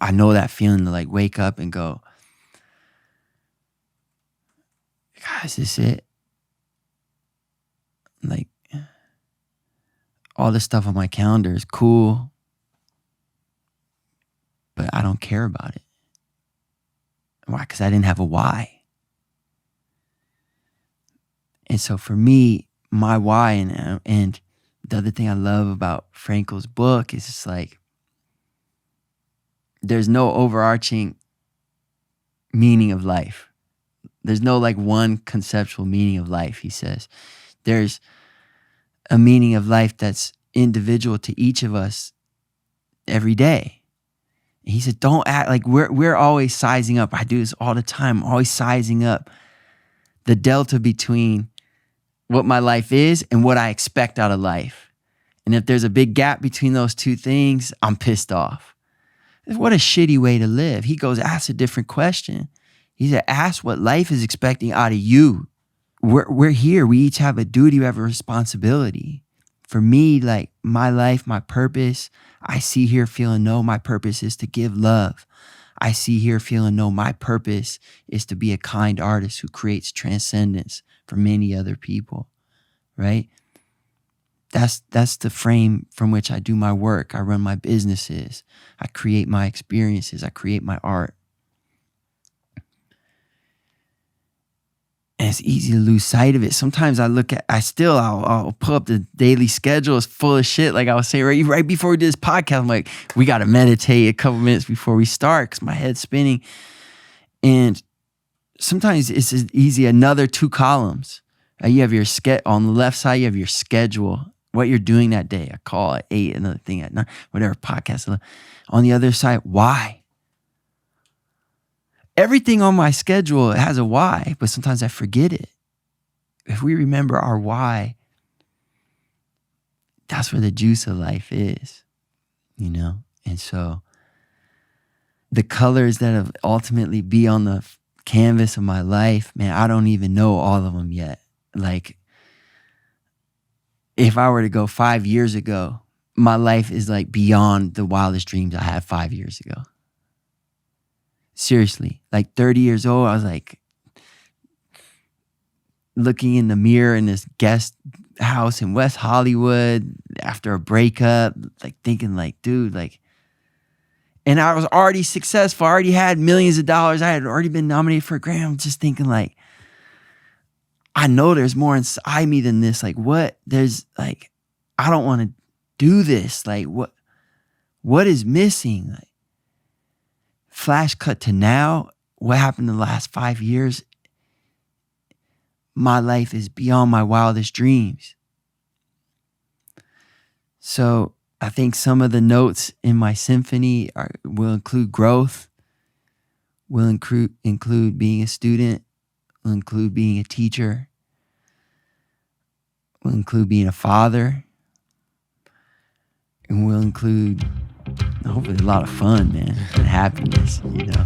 I know that feeling to like wake up and go, God, is this it? Like, all this stuff on my calendar is cool, but I don't care about it. Why? Because I didn't have a why. And so for me, my why, and the other thing I love about Frankl's book is just like, there's no overarching meaning of life. There's no like one conceptual meaning of life, he says. There's a meaning of life that's individual to each of us every day. And he said, don't act like we're always sizing up. I do this all the time. I'm always sizing up the delta between what my life is and what I expect out of life. And if there's a big gap between those two things, I'm pissed off. What a shitty way to live. He goes, ask a different question. He said, ask what life is expecting out of you. We're here. We each have a duty. We have a responsibility. For me, like my life, my purpose, I see, hear, feel, and know my purpose is to give love. I see, hear, feel, and know my purpose is to be a kind artist who creates transcendence for many other people, right? That's the frame from which I do my work. I run my businesses. I create my experiences. I create my art. And it's easy to lose sight of it. Sometimes I'll pull up the daily schedule. It's full of shit. Like I was saying right before we did this podcast, I'm like, we got to meditate a couple minutes before we start because my head's spinning. And sometimes it's as easy, another 2 columns. You have your on the left side, you have your schedule, what you're doing that day. I call at 8, another thing at 9, whatever podcast. On the other side, why? Everything on my schedule has a why, but sometimes I forget it. If we remember our why, that's where the juice of life is, you know? And so the colors that have ultimately be on the canvas of my life, man, I don't even know all of them yet. Like, if I were to go 5 years ago, my life is like beyond the wildest dreams I had 5 years ago. Seriously, like 30 years old, I was like looking in the mirror in this guest house in West Hollywood after a breakup, like thinking like, dude, like, and I was already successful. I already had millions of dollars. I had already been nominated for a Grammy. I'm just thinking like, I know there's more inside me than this. Like what? There's like, I don't want to do this. Like what is missing? Like, flash cut to now, what happened in the last 5 years? My life is beyond my wildest dreams. So I think some of the notes in my symphony will include growth, will include being a student, will include being a teacher, will include being a father, and will include hopefully a lot of fun, man, and happiness, you know.